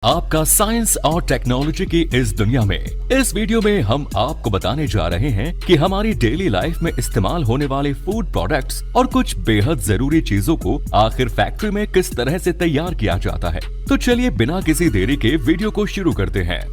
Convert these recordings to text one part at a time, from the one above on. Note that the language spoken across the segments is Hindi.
आपका साइंस और टेक्नोलॉजी की इस दुनिया में इस वीडियो में हम आपको बताने जा रहे हैं कि हमारी डेली लाइफ में इस्तेमाल होने वाले फूड प्रोडक्ट्स और कुछ बेहद जरूरी चीजों को आखिर फैक्ट्री में किस तरह से तैयार किया जाता है। तो चलिए बिना किसी देरी के वीडियो को शुरू करते हैं।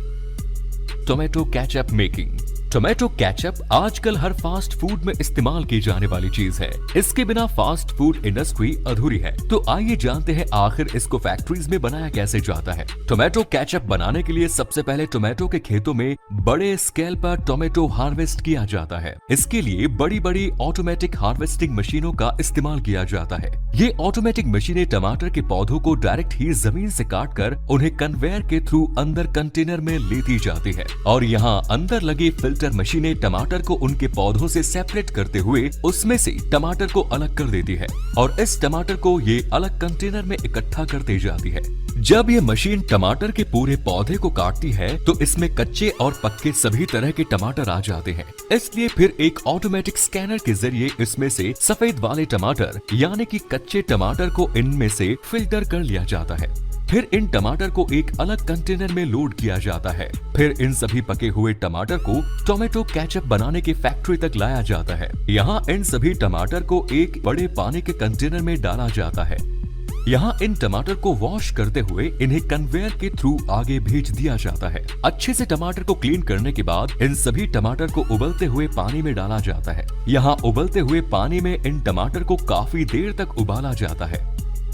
Tomato ketchup making. Tomato ketchup आजकल हर फास्ट फूड में इस्तेमाल की जाने वाली चीज है। इसके बिना फास्ट फूड इंडस्ट्री अधूरी है। तो आइए जानते हैं आखिर इसको फैक्ट्रीज में बनाया कैसे जाता है। टोमेटो केचप बनाने के लिए सबसे पहले टोमेटो के खेतों में बड़े स्केल पर टोमेटो हार्वेस्ट किया जाता है। इसके लिए बड़ी बड़ी ऑटोमेटिक हार्वेस्टिंग मशीनों का इस्तेमाल किया जाता है। ये ऑटोमेटिक मशीनें टमाटर के पौधों को डायरेक्ट ही जमीन से काट कर उन्हें कन्वेयर के थ्रू अंदर कंटेनर में लेती जाती है और यहाँ अंदर लगी फिल्टर मशीनें टमाटर को उनके पौधों से सेपरेट करते हुए उसमें से टमाटर को अलग कर देती है और इस टमाटर को ये अलग कंटेनर में इकट्ठा करती जाती है। जब ये मशीन टमाटर के पूरे पौधे को काटती है तो इसमें कच्चे और पक्के सभी तरह के टमाटर आ जाते हैं। इसलिए फिर एक ऑटोमेटिक स्कैनर के जरिए इसमें से सफेद वाले टमाटर यानी कि कच्चे टमाटर को इनमें से फिल्टर कर लिया जाता है। फिर इन टमाटर को एक अलग कंटेनर में लोड किया जाता है। फिर इन सभी पके हुए टमाटर को टोमेटो केचप बनाने की फैक्ट्री तक लाया जाता है। यहाँ इन सभी टमाटर को एक बड़े पानी के कंटेनर में डाला जाता है। यहाँ इन टमाटर को वॉश करते हुए इन्हें कन्वेयर के थ्रू आगे भेज दिया जाता है। अच्छे से टमाटर को क्लीन करने के बाद इन सभी टमाटर को उबलते हुए पानी में डाला जाता है। यहाँ उबलते हुए पानी में इन टमाटर को काफी देर तक उबाला जाता है।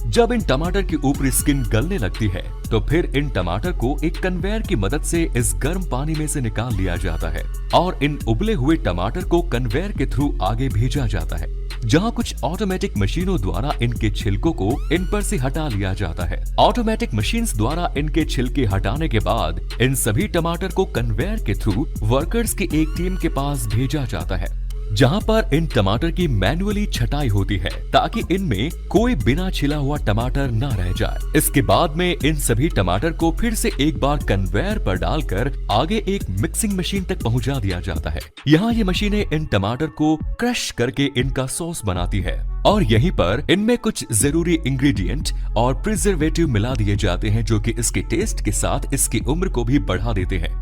जब इन टमाटर की ऊपरी स्किन गलने लगती है तो फिर इन टमाटर को एक कन्वेयर की मदद से इस गर्म पानी में से निकाल लिया जाता है और इन उबले हुए टमाटर को कन्वेयर के थ्रू आगे भेजा जाता है, जहां कुछ ऑटोमेटिक मशीनों द्वारा इनके छिलकों को इन पर से हटा लिया जाता है। ऑटोमेटिक मशीन्स द्वारा इनके छिलके हटाने के बाद इन सभी टमाटर को कन्वेयर के थ्रू वर्कर्स की एक टीम के पास भेजा जाता है, जहां पर इन टमाटर की मैन्युअली छटाई होती है ताकि इनमें कोई बिना छिला हुआ टमाटर न रह जाए। इसके बाद में इन सभी टमाटर को फिर से एक बार कन्वेयर पर डालकर आगे एक मिक्सिंग मशीन तक पहुंचा दिया जाता है। यहाँ ये मशीनें इन टमाटर को क्रश करके इनका सॉस बनाती है और यहीं पर इनमें कुछ जरूरी इंग्रेडिएंट और प्रिजर्वेटिव मिला दिए जाते हैं जो कि इसके टेस्ट के साथ इसकी उम्र को भी बढ़ा देते हैं।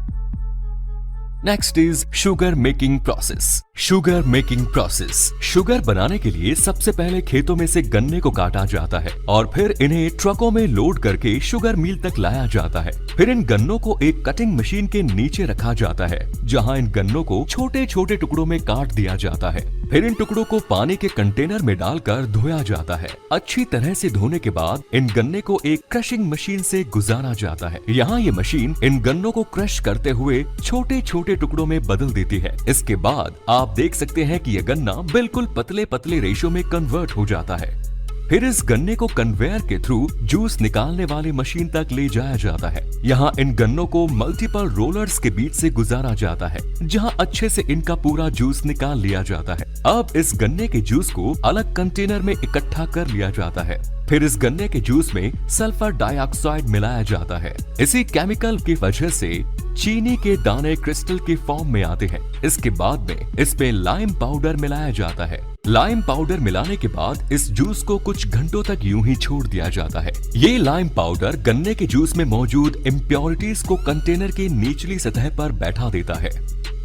Next is sugar making process. Sugar making process. Sugar बनाने के लिए सबसे पहले खेतों में से गन्ने को काटा जाता है और फिर इन्हें ट्रकों में लोड करके शुगर मिल तक लाया जाता है। फिर इन गन्नों को एक कटिंग मशीन के नीचे रखा जाता है, जहां इन गन्नों को छोटे छोटे टुकड़ों में काट दिया जाता है। फिर इन टुकड़ों को पानी के कंटेनर में डालकर धोया जाता है। अच्छी तरह से धोने के बाद इन गन्ने को एक क्रशिंग मशीन से गुजारा जाता है। यहाँ ये मशीन इन गन्नों को क्रश करते हुए छोटे छोटे टुकड़ों में बदल देती है। इसके बाद आप देख सकते हैं कि यह गन्ना बिल्कुल पतले पतले रेशो में कन्वर्ट हो जाता है। फिर इस गन्ने को कन्वेयर के थ्रू जूस निकालने वाली मशीन तक ले जाया जाता है। यहाँ इन गन्नों को मल्टीपल रोलर्स के बीच से गुजारा जाता है, जहाँ अच्छे से इनका पूरा जूस निकाल लिया जाता है। अब इस गन्ने के जूस को अलग कंटेनर में इकट्ठा कर लिया जाता है। फिर इस गन्ने के जूस में सल्फर डाइऑक्साइड मिलाया जाता है। इसी केमिकल की वजह से चीनी के दाने क्रिस्टल के फॉर्म में आते हैं। इसके बाद में इसमें लाइम पाउडर मिलाया जाता है। लाइम पाउडर मिलाने के बाद इस जूस को कुछ घंटों तक यूं ही छोड़ दिया जाता है। ये लाइम पाउडर गन्ने के जूस में मौजूद इम्प्योरिटीज को कंटेनर की निचली सतह पर बैठा देता है।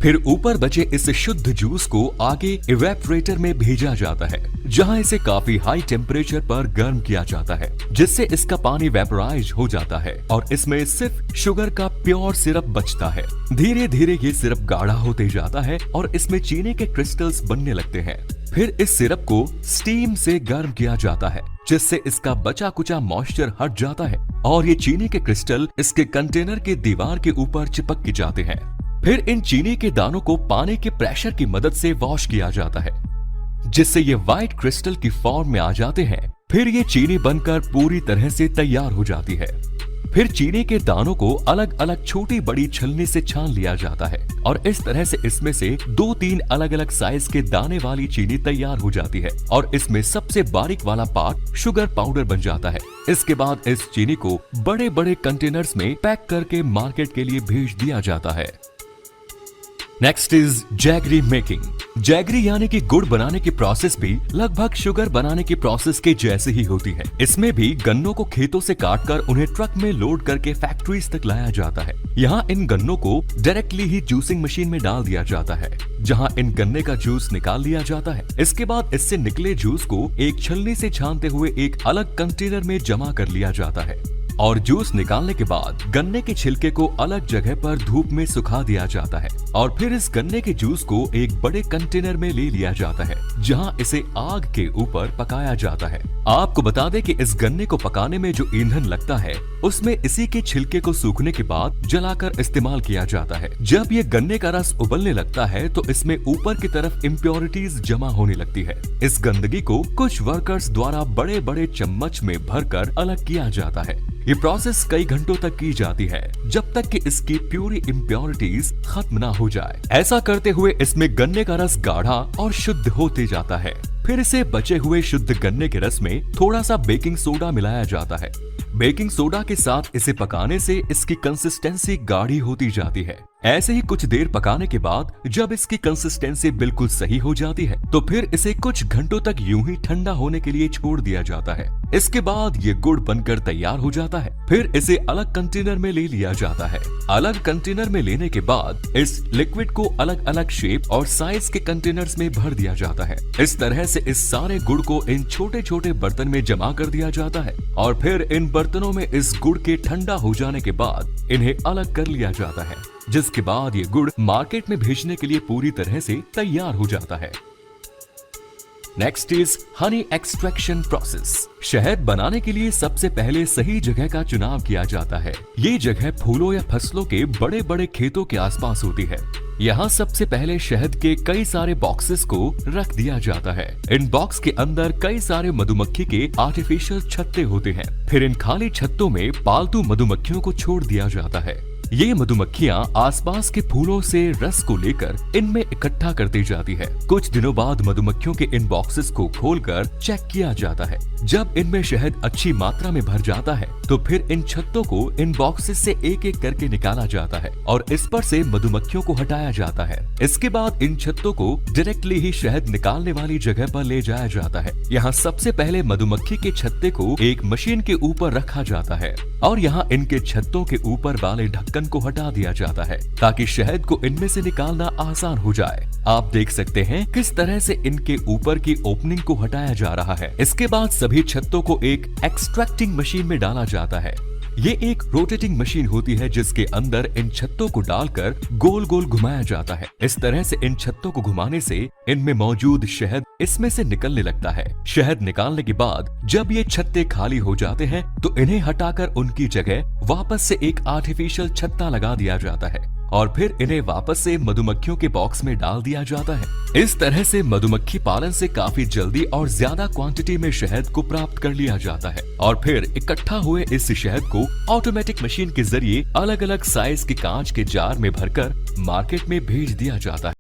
फिर ऊपर बचे इस शुद्ध जूस को आगे इवेपोरेटर में भेजा जाता है, जहां इसे काफी हाई टेम्परेचर पर गर्म किया जाता है, जिससे इसका पानी वेपोराइज हो जाता है और इसमें सिर्फ शुगर का प्योर सिरप बचता है। धीरे धीरे ये सिरप गाढ़ा होते जाता है और इसमें चीनी के क्रिस्टल्स बनने लगते हैं। फिर इस सिरप को स्टीम से गर्म किया जाता है, जिससे इसका बचा कुचा मॉइस्चर हट जाता है और ये चीनी के क्रिस्टल इसके कंटेनर के दीवार के ऊपर चिपक के जाते हैं। फिर इन चीनी के दानों को पानी के प्रेशर की मदद से वॉश किया जाता है, जिससे ये व्हाइट क्रिस्टल की फॉर्म में आ जाते हैं। फिर ये चीनी बनकर पूरी तरह से तैयार हो जाती है। फिर चीनी के दानों को अलग अलग छोटी बड़ी छलनी से छान लिया जाता है और इस तरह से इसमें से 2-3 अलग अलग साइज के दाने वाली चीनी तैयार हो जाती है और इसमें सबसे बारीक वाला पार्ट शुगर पाउडर बन जाता है। इसके बाद इस चीनी को बड़े बड़े कंटेनर्स में पैक करके मार्केट के लिए भेज दिया जाता है। Next is jaggery making. Jaggery यानी कि गुड़ बनाने की प्रोसेस भी लगभग शुगर बनाने की प्रोसेस के जैसे ही होती है। इसमें भी गन्नों को खेतों से काटकर उन्हें ट्रक में लोड करके फैक्ट्रीज तक लाया जाता है। यहाँ इन गन्नों को डायरेक्टली ही जूसिंग मशीन में डाल दिया जाता है, जहाँ इन गन्ने का जूस निकाल लिया जाता है। इसके बाद इससे निकले जूस को एक छलनी से छानते हुए एक अलग कंटेनर में जमा कर लिया जाता है और जूस निकालने के बाद गन्ने के छिलके को अलग जगह पर धूप में सुखा दिया जाता है और फिर इस गन्ने के जूस को एक बड़े कंटेनर में ले लिया जाता है, जहां इसे आग के ऊपर पकाया जाता है। आपको बता दें कि इस गन्ने को पकाने में जो ईंधन लगता है उसमें इसी के छिलके को सूखने के बाद जलाकर इस्तेमाल किया जाता है। जब ये गन्ने का रस उबलने लगता है तो इसमें ऊपर की तरफ इम्प्योरिटीज जमा होने लगती है। इस गंदगी को कुछ वर्कर्स द्वारा बड़े बड़े चम्मच में भरकर अलग किया जाता है। ये प्रोसेस कई घंटों तक की जाती है जब तक कि इसकी प्यूरी इम्प्योरिटीज खत्म ना हो जाए। ऐसा करते हुए इसमें गन्ने का रस गाढ़ा और शुद्ध होते जाता है। फिर इसे बचे हुए शुद्ध गन्ने के रस में थोड़ा सा बेकिंग सोडा मिलाया जाता है। बेकिंग सोडा के साथ इसे पकाने से इसकी कंसिस्टेंसी गाढ़ी होती जाती है। ऐसे ही कुछ देर पकाने के बाद जब इसकी कंसिस्टेंसी बिल्कुल सही हो जाती है तो फिर इसे कुछ घंटों तक यूं ही ठंडा होने के लिए छोड़ दिया जाता है। इसके बाद ये गुड़ बनकर तैयार हो जाता है। फिर इसे अलग कंटेनर में ले लिया जाता है। अलग कंटेनर में लेने के बाद इस लिक्विड को अलग अलग शेप और साइज के कंटेनर्स में भर दिया जाता है। इस तरह से इस सारे गुड़ को इन छोटे छोटे बर्तन में जमा कर दिया जाता है और फिर इन बर्तनों में इस गुड़ के ठंडा हो जाने के बाद इन्हें अलग कर लिया जाता है, जिसके बाद ये गुड़ मार्केट में भेजने के लिए पूरी तरह से तैयार हो जाता है। Next is Honey extraction process. शहद बनाने के लिए सबसे पहले सही जगह का चुनाव किया जाता है। ये जगह फूलों या फसलों के बड़े बड़े खेतों के आसपास होती है। यहाँ सबसे पहले शहद के कई सारे बॉक्सेस को रख दिया जाता है। इन बॉक्स के अंदर कई सारे मधुमक्खी के आर्टिफिशियल छत्ते होते हैं। फिर इन खाली छत्तों में पालतू मधुमक्खियों को छोड़ दिया जाता है। ये मधुमक्खियाँ आसपास के फूलों से रस को लेकर इनमें इकट्ठा करती जाती है। कुछ दिनों बाद मधुमक्खियों के इन बॉक्सेस को खोलकर चेक किया जाता है। जब इनमें शहद अच्छी मात्रा में भर जाता है तो फिर इन छत्तों को इन बॉक्सेस से एक एक करके निकाला जाता है और इस पर से मधुमक्खियों को हटाया जाता है। इसके बाद इन छत्तों को डायरेक्टली ही शहद निकालने वाली जगह पर ले जाया जाता है। यहाँ सबसे पहले मधुमक्खी के छत्ते को एक मशीन के ऊपर रखा जाता है और यहाँ इनके छत्तों के ऊपर वाले ढक्कन को हटा दिया जाता है ताकि शहद को इनमें से निकालना आसान हो जाए। आप देख सकते हैं किस तरह से इनके ऊपर की ओपनिंग को हटाया जा रहा है। इसके बाद सभी छत्तों को एक एक्सट्रैक्टिंग मशीन में डाला जाता है। ये एक रोटेटिंग मशीन होती है जिसके अंदर इन छत्तों को डालकर गोल गोल घुमाया जाता है। इस तरह से इन छत्तों को घुमाने से इनमें मौजूद शहद इसमें से निकलने लगता है। शहद निकालने के बाद जब ये छत्ते खाली हो जाते हैं तो इन्हें हटाकर उनकी जगह वापस से एक आर्टिफिशियल छत्ता लगा दिया जाता है और फिर इन्हें वापस से मधुमक्खियों के बॉक्स में डाल दिया जाता है। इस तरह से मधुमक्खी पालन से काफी जल्दी और ज्यादा क्वांटिटी में शहद को प्राप्त कर लिया जाता है और फिर इकट्ठा हुए इस शहद को ऑटोमेटिक मशीन के जरिए अलग अलग साइज के कांच के जार में भरकर मार्केट में भेज दिया जाता है।